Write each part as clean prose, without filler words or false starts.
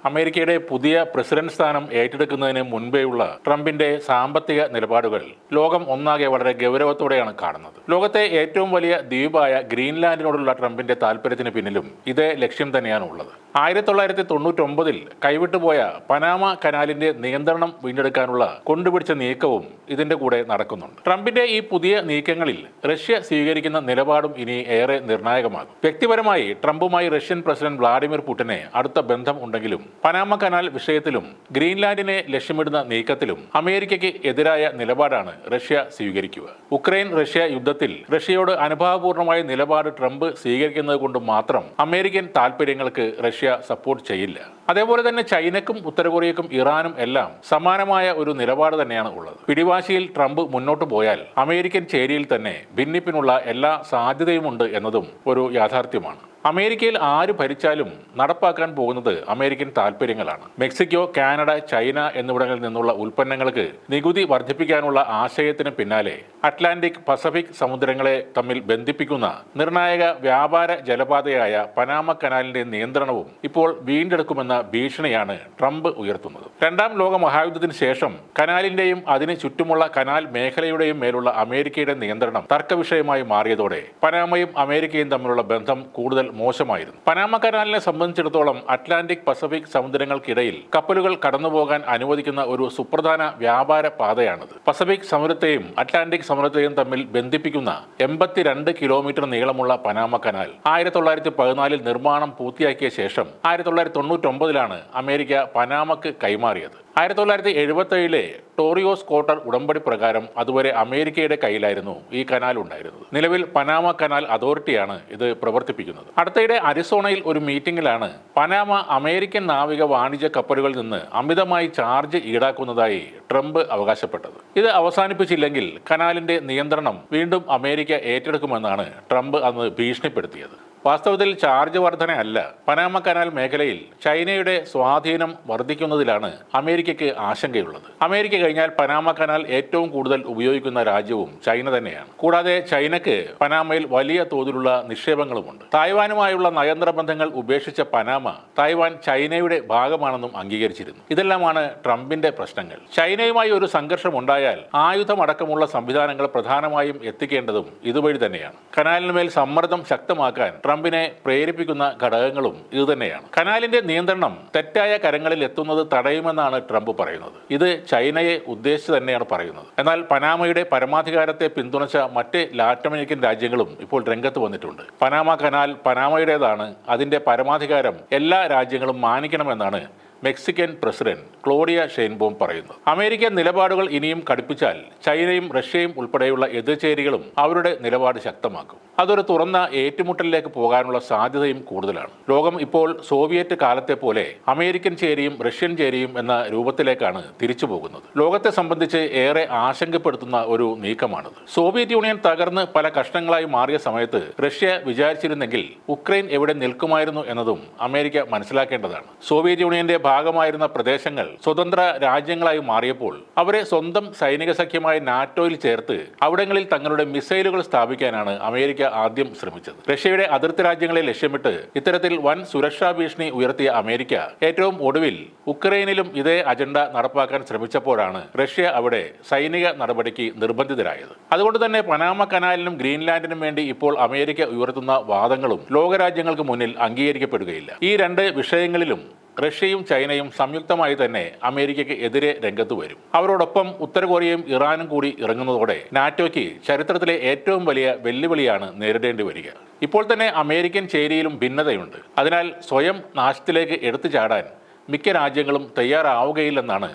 അമേരിക്കയുടെ പുതിയ പ്രസിഡന്റ് സ്ഥാനം ഏറ്റെടുക്കുന്നതിന് മുൻപേയുള്ള ട്രംപിന്റെ സാമ്പത്തിക നിലപാടുകൾ ലോകം ഒന്നാകെ വളരെ ഗൗരവത്തോടെയാണ് കാണുന്നത്. ലോകത്തെ ഏറ്റവും വലിയ ദ്വീപായ ഗ്രീൻലാൻഡിനോടുള്ള ട്രംപിന്റെ താൽപര്യത്തിന് പിന്നിലും ഇതേ ലക്ഷ്യം തന്നെയാണ് ഉള്ളത്. 1999 കൈവിട്ടുപോയ പനാമ കനാലിന്റെ നിയന്ത്രണം വീണ്ടെടുക്കാനുള്ള കൊണ്ടുപിടിച്ച നീക്കവും ഇതിന്റെ കൂടെ നടക്കുന്നുണ്ട്. ട്രംപിന്റെ ഈ പുതിയ നീക്കങ്ങളിൽ റഷ്യ സ്വീകരിക്കുന്ന നിലപാടും ഇനി ഏറെ നിർണായകമാകും. വ്യക്തിപരമായി ട്രംപുമായി റഷ്യൻ പ്രസിഡന്റ് വ്ളാഡിമിർ പുടിന് അടുത്ത ബന്ധം ഉണ്ടെങ്കിലും പനാമ കനാൽ വിഷയത്തിലും ഗ്രീൻലാൻഡിനെ ലക്ഷ്യമിടുന്ന നീക്കത്തിലും അമേരിക്കയ്ക്ക് എതിരായ നിലപാടാണ് റഷ്യ സ്വീകരിക്കുക. ഉക്രൈൻ റഷ്യ യുദ്ധത്തിൽ റഷ്യയോട് അനുഭാവപൂർണമായ നിലപാട് ട്രംപ് സ്വീകരിക്കുന്നത് കൊണ്ട് മാത്രം അമേരിക്കൻ താൽപര്യങ്ങൾക്ക് റഷ്യ സപ്പോർട്ട് ചെയ്യില്ല. അതേപോലെ തന്നെ ചൈനക്കും ഉത്തര കൊറിയക്കും ഇറാനും എല്ലാം സമാനമായ ഒരു നിലപാട് തന്നെയാണ് ഉള്ളത്. പിടിവാശിയിൽ ട്രംപ് മുന്നോട്ട് പോയാൽ അമേരിക്കൻ ചേരിയിൽ തന്നെ ഭിന്നിപ്പിനുള്ള എല്ലാ സാധ്യതയുമുണ്ട് എന്നതും ഒരു യാഥാർത്ഥ്യമാണ്. അമേരിക്കയിൽ ആര് ഭരിച്ചാലും നടപ്പാക്കാൻ പോകുന്നത് അമേരിക്കൻ താൽപര്യങ്ങളാണ്. മെക്സിക്കോ, കാനഡ, ചൈന എന്നിവിടങ്ങളിൽ നിന്നുള്ള ഉൽപ്പന്നങ്ങൾക്ക് നികുതി വർദ്ധിപ്പിക്കാനുള്ള ആശയത്തിന് പിന്നാലെ അറ്റ്ലാന്റിക് പസഫിക് സമുദ്രങ്ങളെ തമ്മിൽ ബന്ധിപ്പിക്കുന്ന നിർണായക വ്യാപാര ജലപാതയായ പനാമ കനാലിന്റെ നിയന്ത്രണവും ഇപ്പോൾ വീണ്ടെടുക്കുമെന്ന ഭീഷണിയാണ് ട്രംപ് ഉയർത്തുന്നത്. രണ്ടാം ലോക മഹായുദ്ധത്തിന് ശേഷം കനാലിന്റെയും അതിന് ചുറ്റുമുള്ള കനാൽ മേഖലയുടെയും മേലുള്ള അമേരിക്കയുടെ നിയന്ത്രണം തർക്കവിഷയമായി മാറിയതോടെ പനാമയും അമേരിക്കയും തമ്മിലുള്ള ബന്ധം കൂടുതൽ മോശമായിരുന്നു. പനാമ കനാലിനെ സംബന്ധിച്ചിടത്തോളം അറ്റ്ലാന്റിക് പസഫിക് സമുദ്രങ്ങൾക്കിടയിൽ കപ്പലുകൾ കടന്നുപോകാൻ അനുവദിക്കുന്ന ഒരു സുപ്രധാന വ്യാപാര പാതയാണിത്. പസഫിക് സമുദ്രത്തെയും അറ്റ്ലാന്റിക് സമുദ്രത്തെയും തമ്മിൽ ബന്ധിപ്പിക്കുന്ന 82 കിലോമീറ്റർ നീളമുള്ള പനാമ കനാൽ 1914 നിർമ്മാണം പൂർത്തിയാക്കിയ ശേഷം 1999 അമേരിക്ക പനാമക്ക് കൈമാറിയത്. 1977 ടോറിയോസ് കോട്ടർ ഉടമ്പടി പ്രകാരം അതുവരെ അമേരിക്കയുടെ കയ്യിലായിരുന്നു ഈ കനാൽ ഉണ്ടായിരുന്നത്. നിലവിൽ പനാമ കനാൽ അതോറിറ്റിയാണ് ഇത് പ്രവർത്തിപ്പിക്കുന്നത്. അടുത്തിടെ അരിസോണയിൽ ഒരു മീറ്റിംഗിലാണ് പനാമ അമേരിക്കൻ നാവിക വാണിജ്യ കപ്പലുകളിൽ നിന്ന് അമിതമായി ചാർജ് ഈടാക്കുന്നതായി ട്രംപ് അവകാശപ്പെട്ടത്. ഇത് അവസാനിപ്പിച്ചില്ലെങ്കിൽ കനാലിന്റെ നിയന്ത്രണം വീണ്ടും അമേരിക്ക ഏറ്റെടുക്കുമെന്നാണ് ട്രംപ് അന്ന് ഭീഷണിപ്പെടുത്തിയത്. വാസ്തവത്തിൽ ചാർജ് വർധനയല്ല, പനാമ കനാൽ മേഖലയിൽ ചൈനയുടെ സ്വാധീനം വർദ്ധിക്കുന്നതിലാണ് അമേരിക്കയ്ക്ക് ആശങ്കയുള്ളത്. അമേരിക്ക കഴിഞ്ഞാൽ പനാമ കനാൽ ഏറ്റവും കൂടുതൽ ഉപയോഗിക്കുന്ന രാജ്യവും ചൈന തന്നെയാണ്. കൂടാതെ ചൈനയ്ക്ക് പനാമയിൽ വലിയ തോതിലുള്ള നിക്ഷേപങ്ങളുമുണ്ട്. തായ്വാനുമായുള്ള നയതന്ത്ര ബന്ധങ്ങൾ ഉപേക്ഷിച്ച പനാമ തായ്വാൻ ചൈനയുടെ ഭാഗമാണെന്നും അംഗീകരിച്ചിരുന്നു. ഇതെല്ലാമാണ് ട്രംപിന്റെ പ്രശ്നങ്ങൾ. ചൈനയുമായി ഒരു സംഘർഷം ഉണ്ടായാൽ ആയുധമടക്കമുള്ള സംവിധാനങ്ങൾ പ്രധാനമായും എത്തിക്കേണ്ടതും ഇതുവഴി തന്നെയാണ്. കനാലിനുമേൽ സമ്മർദ്ദം ശക്തമാക്കാൻ ട്രംപിനെ പ്രേരിപ്പിക്കുന്ന ഘടകങ്ങളും ഇതുതന്നെയാണ്. കനാലിന്റെ നിയന്ത്രണം തെറ്റായ കരങ്ങളിൽ എത്തുന്നത് തടയുമെന്നാണ് ട്രംപ് പറയുന്നത്. ഇത് ചൈനയെ ഉദ്ദേശിച്ച് തന്നെയാണ് പറയുന്നത്. എന്നാൽ പനാമയുടെ പരമാധികാരത്തെ പിന്തുണച്ച മറ്റ് ലാറ്റിനമേരിക്കൻ രാജ്യങ്ങളും ഇപ്പോൾ രംഗത്ത് വന്നിട്ടുണ്ട്. പനാമ കനാൽ പനാമയുടേതാണ്, അതിന്റെ പരമാധികാരം എല്ലാ രാജ്യങ്ങളും മാനിക്കണമെന്നാണ് മെക്സിക്കൻ പ്രസിഡന്റ് ക്ലോഡിയ ഷെയ്ൻബോം പറയുന്നത്. അമേരിക്കൻ നിലപാടുകൾ ഇനിയും കടുപ്പിച്ചാൽ ചൈനയും റഷ്യയും ഉൾപ്പെടെയുള്ള എതിർചേരികളും അവരുടെ നിലപാട് ശക്തമാക്കും. അതൊരു തുറന്ന ഏറ്റുമുട്ടലിലേക്ക് പോകാനുള്ള സാധ്യതയും കൂടുതലാണ്. ലോകം ഇപ്പോൾ സോവിയറ്റ് കാലത്തെ പോലെ അമേരിക്കൻ ചേരിയും റഷ്യൻ ചേരിയും എന്ന രൂപത്തിലേക്കാണ് തിരിച്ചു പോകുന്നത്. ലോകത്തെ സംബന്ധിച്ച് ഏറെ ആശങ്കപ്പെടുത്തുന്ന ഒരു നീക്കമാണിത്. സോവിയറ്റ് യൂണിയൻ തകർന്ന് പല കഷ്ണങ്ങളായി മാറിയ സമയത്ത് റഷ്യ വിചാരിച്ചിരുന്നെങ്കിൽ ഉക്രൈൻ എവിടെ നിൽക്കുമായിരുന്നു എന്നതും അമേരിക്ക മനസ്സിലാക്കേണ്ടതാണ്. സോവിയറ്റ് യൂണിയന്റെ ഭാഗമായിരുന്ന പ്രദേശങ്ങൾ സ്വതന്ത്ര രാജ്യങ്ങളായി മാറിയപ്പോൾ അവരെ സ്വന്തം സൈനിക സഖ്യമായ നാറ്റോയിൽ ചേർത്ത് അവിടങ്ങളിൽ തങ്ങളുടെ മിസൈലുകൾ സ്ഥാപിക്കാനാണ് അമേരിക്ക ആദ്യം ശ്രമിച്ചത്. റഷ്യയുടെ അതിർത്തി രാജ്യങ്ങളെ ലക്ഷ്യമിട്ട് ഇത്തരത്തിൽ വൻ സുരക്ഷാ ഭീഷണി ഉയർത്തിയ അമേരിക്ക ഏറ്റവും ഒടുവിൽ ഉക്രൈനിലും ഇതേ അജണ്ട നടപ്പാക്കാൻ ശ്രമിച്ചപ്പോഴാണ് റഷ്യ അവിടെ സൈനിക നടപടിക്ക് നിർബന്ധിതരായത്. അതുകൊണ്ട് തന്നെ പനാമ കനാലിനും ഗ്രീൻലാൻഡിനും വേണ്ടി ഇപ്പോൾ അമേരിക്ക ഉയർത്തുന്ന വാദങ്ങളും ലോകരാജ്യങ്ങൾക്ക് മുന്നിൽ അംഗീകരിക്കപ്പെടുകയില്ല. ഈ രണ്ട് വിഷയങ്ങളിലും റഷ്യയും ചൈനയും സംയുക്തമായി തന്നെ അമേരിക്കയ്ക്ക് എതിരെ രംഗത്ത് വരും. അവരോടൊപ്പം ഉത്തര കൊറിയയും ഇറാനും കൂടി ഇറങ്ങുന്നതോടെ നാറ്റോയ്ക്ക് ചരിത്രത്തിലെ ഏറ്റവും വലിയ വെല്ലുവിളിയാണ് നേരിടേണ്ടി വരിക. ഇപ്പോൾ തന്നെ അമേരിക്കൻ ചേരിയിലും ഭിന്നതയുണ്ട്. അതിനാൽ സ്വയം നാശത്തിലേക്ക് എടുത്തു ചാടാൻ മിക്ക രാജ്യങ്ങളും തയ്യാറാവുകയില്ലെന്നാണ്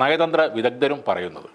നയതന്ത്ര വിദഗ്ധരും പറയുന്നത്.